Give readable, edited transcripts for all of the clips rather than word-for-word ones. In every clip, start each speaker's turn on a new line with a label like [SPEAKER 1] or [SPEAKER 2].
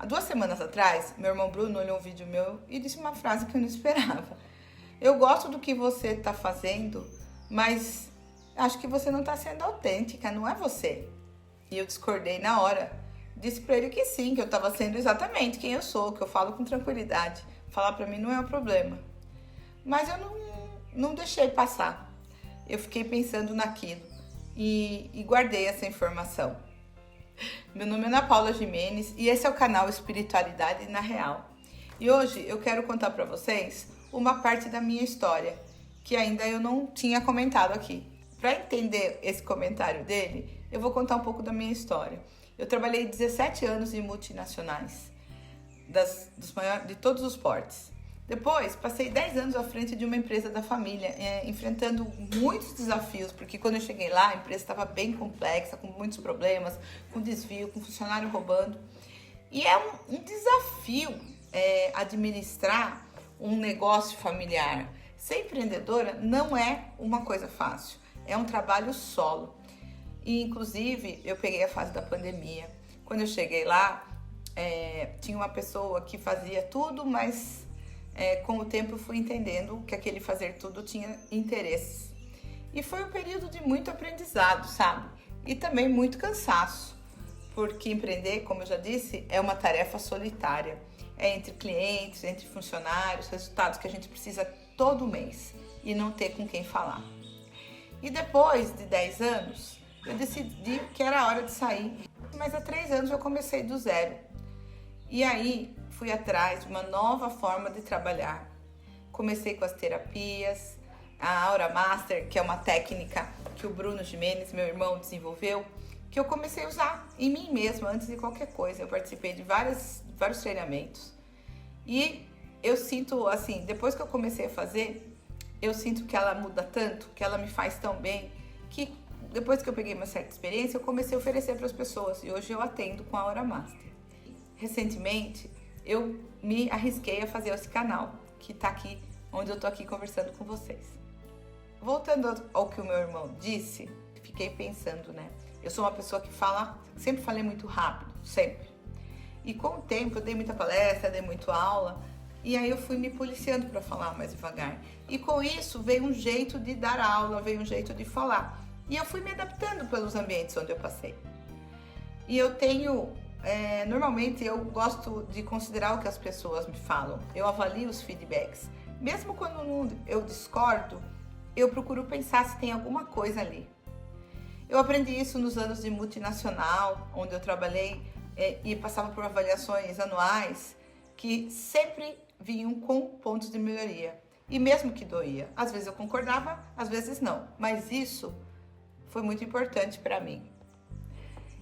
[SPEAKER 1] 2 semanas atrás, meu irmão Bruno olhou um vídeo meu e disse uma frase que eu não esperava. Eu gosto do que você está fazendo, mas acho que você não está sendo autêntica, não é você. E eu discordei na hora. Disse para ele que sim, que eu estava sendo exatamente quem eu sou, que eu falo com tranquilidade. Falar para mim não é um problema. Mas eu não deixei passar. Eu fiquei pensando naquilo e guardei essa informação. Meu nome é Ana Paula Gimenez e esse é o canal Espiritualidade na Real. E hoje eu quero contar para vocês uma parte da minha história que ainda eu não tinha comentado aqui. Para entender esse comentário dele, eu vou contar um pouco da minha história. Eu trabalhei 17 anos em multinacionais, de todos os portes. Depois, passei 10 anos à frente de uma empresa da família, enfrentando muitos desafios, porque quando eu cheguei lá, a empresa estava bem complexa, com muitos problemas, com desvio, com funcionário roubando. E é um desafio administrar um negócio familiar. Ser empreendedora não é uma coisa fácil, é um trabalho solo. E, inclusive, eu peguei a fase da pandemia. Quando eu cheguei lá, tinha uma pessoa que fazia tudo, mas com o tempo eu fui entendendo que aquele fazer tudo tinha interesses. E foi um período de muito aprendizado, sabe? E também muito cansaço, porque empreender, como eu já disse, é uma tarefa solitária. É entre clientes, entre funcionários, resultados que a gente precisa todo mês e não ter com quem falar. E depois de 10 anos, eu decidi que era a hora de sair, mas há 3 anos eu comecei do zero. E aí fui atrás de uma nova forma de trabalhar. Comecei com as terapias, a Aura Master, que é uma técnica que o Bruno Gimenez, meu irmão, desenvolveu, que eu comecei a usar em mim mesma antes de qualquer coisa. Eu participei de vários treinamentos. E eu sinto assim, depois que eu comecei a fazer, eu sinto que ela muda tanto, que ela me faz tão bem, que depois que eu peguei uma certa experiência, eu comecei a oferecer para as pessoas. E hoje eu atendo com a Aura Master. Recentemente, eu me arrisquei a fazer esse canal, que está aqui, onde eu estou aqui conversando com vocês. Voltando ao que o meu irmão disse, fiquei pensando, né? Eu sou uma pessoa que sempre falei muito rápido, sempre. E com o tempo eu dei muita palestra, dei muita aula, e aí eu fui me policiando para falar mais devagar. E com isso veio um jeito de dar aula, veio um jeito de falar. E eu fui me adaptando pelos ambientes onde eu passei. E eu tenho... normalmente eu gosto de considerar o que as pessoas me falam. Eu avalio os feedbacks. Mesmo quando eu discordo, eu procuro pensar se tem alguma coisa ali. Eu aprendi isso nos anos de multinacional, onde eu trabalhei e passava por avaliações anuais que sempre vinham com pontos de melhoria. E mesmo que doía, às vezes eu concordava, às vezes não. Mas isso foi muito importante para mim.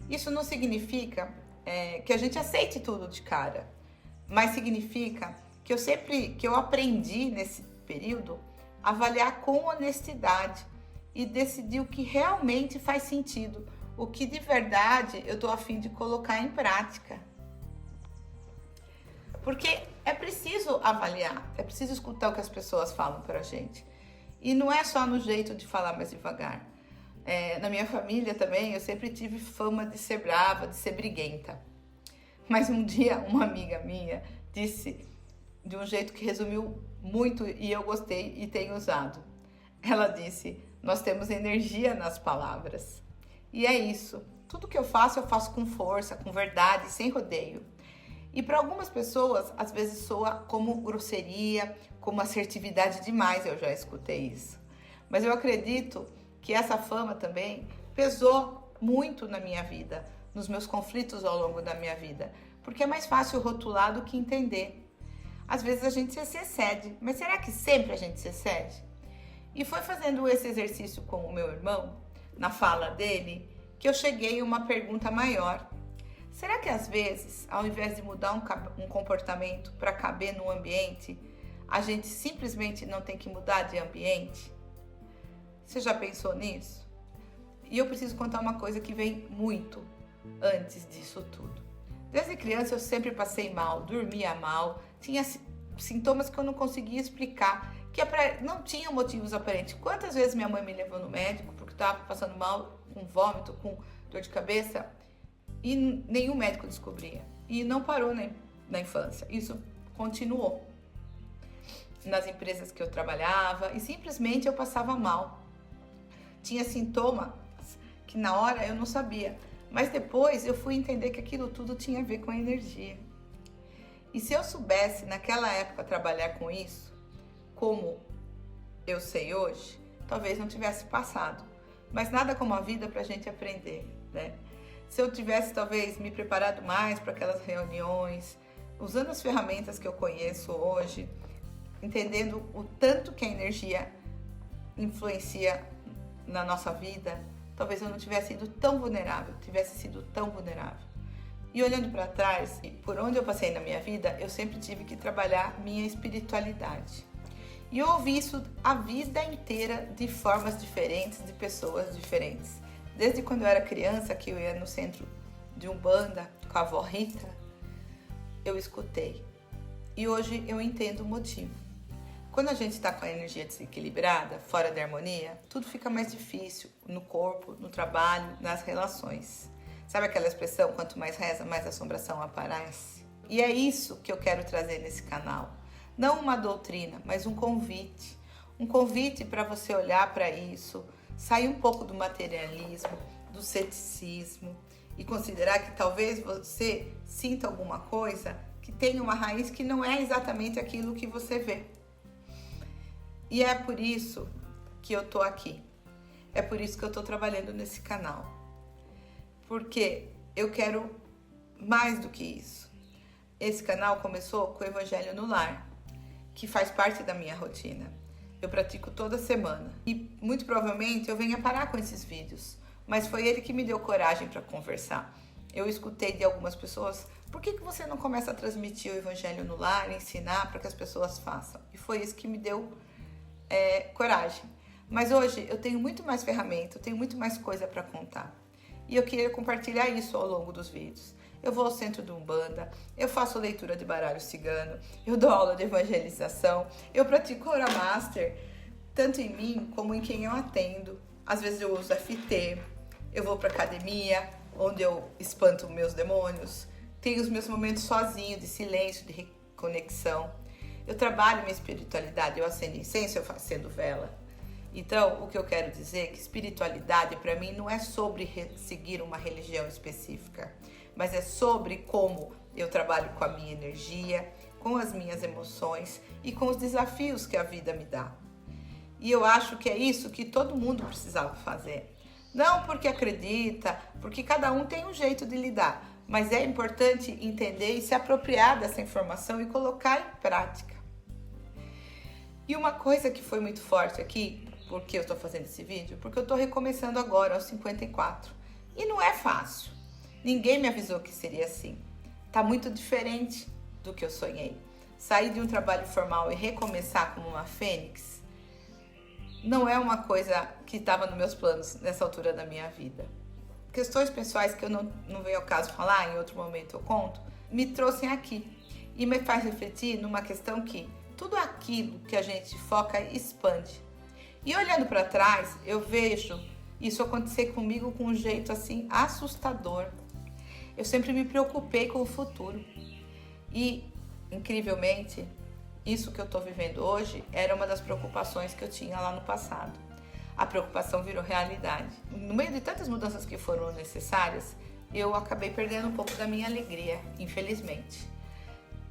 [SPEAKER 1] Isso não significa que a gente aceite tudo de cara, mas significa que eu aprendi nesse período a avaliar com honestidade e decidir o que realmente faz sentido, o que de verdade eu estou a fim de colocar em prática. Porque é preciso avaliar, é preciso escutar o que as pessoas falam para a gente. E não é só no jeito de falar mais devagar. Na minha família também, eu sempre tive fama de ser brava, de ser briguenta. Mas um dia, uma amiga minha disse de um jeito que resumiu muito e eu gostei e tenho usado. Ela disse, nós temos energia nas palavras. E é isso. Tudo que eu faço com força, com verdade, sem rodeio. E para algumas pessoas, às vezes soa como grosseria, como assertividade demais, eu já escutei isso. Mas eu acredito que essa fama também pesou muito na minha vida, nos meus conflitos ao longo da minha vida, porque é mais fácil rotular do que entender. Às vezes a gente se excede, mas será que sempre a gente se excede? E foi fazendo esse exercício com o meu irmão, na fala dele, que eu cheguei a uma pergunta maior. Será que às vezes, ao invés de mudar um comportamento para caber no ambiente, a gente simplesmente não tem que mudar de ambiente? Você já pensou nisso? E eu preciso contar uma coisa que vem muito antes disso tudo. Desde criança eu sempre passei mal, dormia mal, tinha sintomas que eu não conseguia explicar, que não tinham motivos aparentes. Quantas vezes minha mãe me levou no médico porque estava passando mal, com vômito, com dor de cabeça, e nenhum médico descobria. E não parou na infância, isso continuou nas empresas que eu trabalhava e simplesmente eu passava mal. Tinha sintomas que na hora eu não sabia, mas depois eu fui entender que aquilo tudo tinha a ver com a energia. E se eu soubesse naquela época trabalhar com isso, como eu sei hoje, talvez não tivesse passado. Mas nada como a vida para a gente aprender, né? Se eu tivesse talvez me preparado mais para aquelas reuniões, usando as ferramentas que eu conheço hoje, entendendo o tanto que a energia influencia na nossa vida, talvez eu não tivesse sido tão vulnerável, E olhando para trás, por onde eu passei na minha vida, eu sempre tive que trabalhar minha espiritualidade. E eu ouvi isso a vida inteira de formas diferentes, de pessoas diferentes. Desde quando eu era criança, que eu ia no centro de Umbanda com a avó Rita, eu escutei. E hoje eu entendo o motivo. Quando a gente está com a energia desequilibrada, fora da harmonia, tudo fica mais difícil no corpo, no trabalho, nas relações. Sabe aquela expressão, quanto mais reza, mais assombração aparece? E é isso que eu quero trazer nesse canal. Não uma doutrina, mas um convite. Um convite para você olhar para isso, sair um pouco do materialismo, do ceticismo e considerar que talvez você sinta alguma coisa que tem uma raiz que não é exatamente aquilo que você vê. E é por isso que eu tô aqui. É por isso que eu tô trabalhando nesse canal. Porque eu quero mais do que isso. Esse canal começou com o Evangelho no Lar, que faz parte da minha rotina. Eu pratico toda semana. E muito provavelmente eu venha parar com esses vídeos. Mas foi ele que me deu coragem para conversar. Eu escutei de algumas pessoas, por que você não começa a transmitir o Evangelho no Lar, ensinar para que as pessoas façam? E foi isso que me deu coragem. Mas hoje eu tenho muito mais ferramenta, eu tenho muito mais coisa para contar. E eu queria compartilhar isso ao longo dos vídeos. Eu vou ao centro de Umbanda, eu faço leitura de baralho cigano, eu dou aula de evangelização, eu pratico Hora Master, tanto em mim como em quem eu atendo. Às vezes eu uso FT, eu vou para academia, onde eu espanto meus demônios, tenho os meus momentos sozinho, de silêncio, de reconexão. Eu trabalho minha espiritualidade, eu acendo incenso, eu acendo vela. Então, o que eu quero dizer é que espiritualidade para mim não é sobre seguir uma religião específica, mas é sobre como eu trabalho com a minha energia, com as minhas emoções e com os desafios que a vida me dá. E eu acho que é isso que todo mundo precisava fazer. Não porque acredita, porque cada um tem um jeito de lidar, mas é importante entender e se apropriar dessa informação e colocar em prática. E uma coisa que foi muito forte aqui, porque eu estou fazendo esse vídeo, porque eu estou recomeçando agora aos 54. E não é fácil. Ninguém me avisou que seria assim. Tá muito diferente do que eu sonhei. Sair de um trabalho formal e recomeçar como uma fênix não é uma coisa que estava nos meus planos nessa altura da minha vida. Questões pessoais que eu não venho ao caso falar, em outro momento eu conto, me trouxem aqui. E me faz refletir numa questão que tudo aquilo que a gente foca expande. E olhando para trás, eu vejo isso acontecer comigo com um jeito assim assustador. Eu sempre me preocupei com o futuro. E, incrivelmente, isso que eu estou vivendo hoje era uma das preocupações que eu tinha lá no passado. A preocupação virou realidade. No meio de tantas mudanças que foram necessárias, eu acabei perdendo um pouco da minha alegria, infelizmente.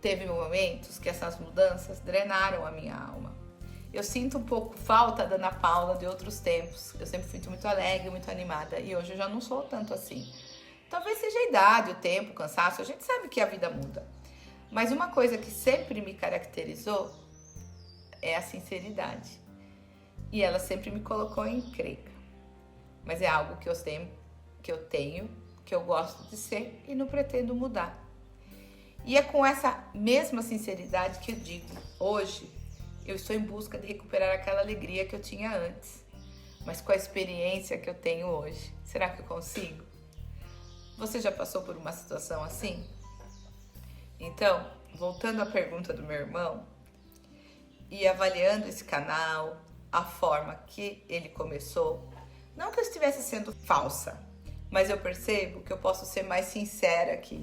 [SPEAKER 1] Teve momentos que essas mudanças drenaram a minha alma. Eu sinto um pouco falta da Ana Paula de outros tempos. Eu sempre fui muito alegre, muito animada. E hoje eu já não sou tanto assim. Talvez seja a idade, o tempo, o cansaço. A gente sabe que a vida muda. Mas uma coisa que sempre me caracterizou é a sinceridade. E ela sempre me colocou em encrenca. Mas é algo que eu tenho, que eu gosto de ser e não pretendo mudar. E é com essa mesma sinceridade que eu digo, hoje eu estou em busca de recuperar aquela alegria que eu tinha antes. Mas com a experiência que eu tenho hoje, será que eu consigo? Você já passou por uma situação assim? Então, voltando à pergunta do meu irmão, e avaliando esse canal, a forma que ele começou, não que eu estivesse sendo falsa, mas eu percebo que eu posso ser mais sincera aqui.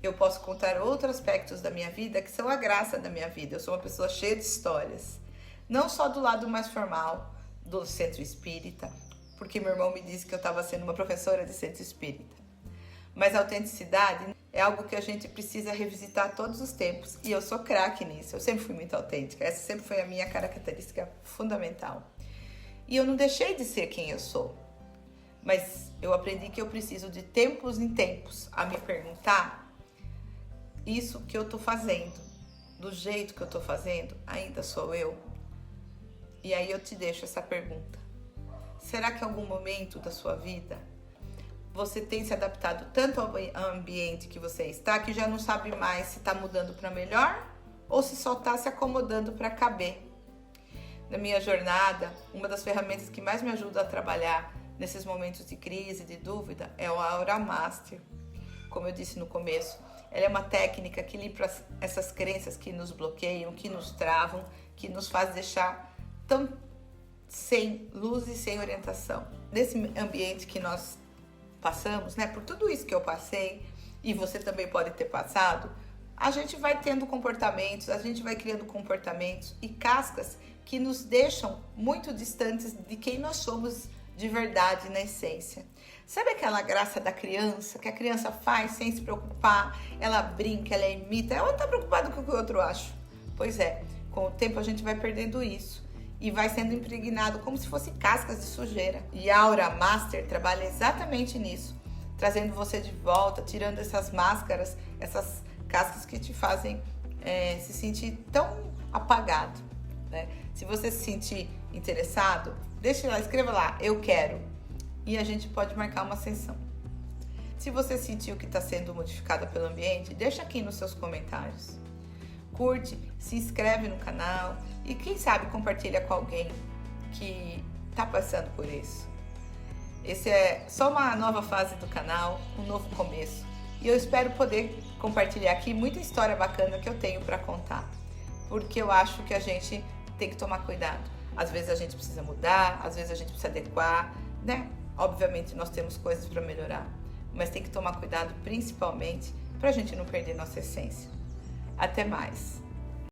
[SPEAKER 1] eu posso contar outros aspectos da minha vida que são a graça da minha vida. Eu sou uma pessoa cheia de histórias. Não só do lado mais formal do centro espírita, porque meu irmão me disse que eu estava sendo uma professora de centro espírita. Mas a autenticidade é algo que a gente precisa revisitar todos os tempos. E eu sou craque nisso. Eu sempre fui muito autêntica. Essa sempre foi a minha característica fundamental. E eu não deixei de ser quem eu sou. Mas eu aprendi que eu preciso de tempos em tempos a me perguntar: isso que eu tô fazendo, do jeito que eu tô fazendo, ainda sou eu? E aí eu te deixo essa pergunta. Será que em algum momento da sua vida você tem se adaptado tanto ao ambiente que você está que já não sabe mais se está mudando para melhor ou se só está se acomodando para caber? Na minha jornada, uma das ferramentas que mais me ajuda a trabalhar nesses momentos de crise, de dúvida, é o Aura Master. Como eu disse no começo, ela é uma técnica que limpa essas crenças que nos bloqueiam, que nos travam, que nos faz deixar tão sem luz e sem orientação. Nesse ambiente que nós passamos, né, por tudo isso que eu passei, e você também pode ter passado, a gente vai tendo comportamentos, a gente vai criando comportamentos e cascas que nos deixam muito distantes de quem nós somos de verdade, na essência. Sabe aquela graça da criança, que a criança faz sem se preocupar, ela brinca, ela imita, ela não está preocupada com o que o outro acha? Pois é, com o tempo a gente vai perdendo isso e vai sendo impregnado como se fosse cascas de sujeira. E a Aura Master trabalha exatamente nisso, trazendo você de volta, tirando essas máscaras, essas cascas que te fazem se sentir tão apagado, né? Se você se sentir interessado, deixa lá, escreva lá, eu quero, e a gente pode marcar uma sessão. Se você sentiu que está sendo modificada pelo ambiente, deixa aqui nos seus comentários. Curte, se inscreve no canal e quem sabe compartilha com alguém que está passando por isso. Esse é só uma nova fase do canal, um novo começo. E eu espero poder compartilhar aqui muita história bacana que eu tenho para contar. Porque eu acho que a gente tem que tomar cuidado. Às vezes a gente precisa mudar, às vezes a gente precisa adequar, né? Obviamente nós temos coisas para melhorar, mas tem que tomar cuidado principalmente para a gente não perder nossa essência. Até mais!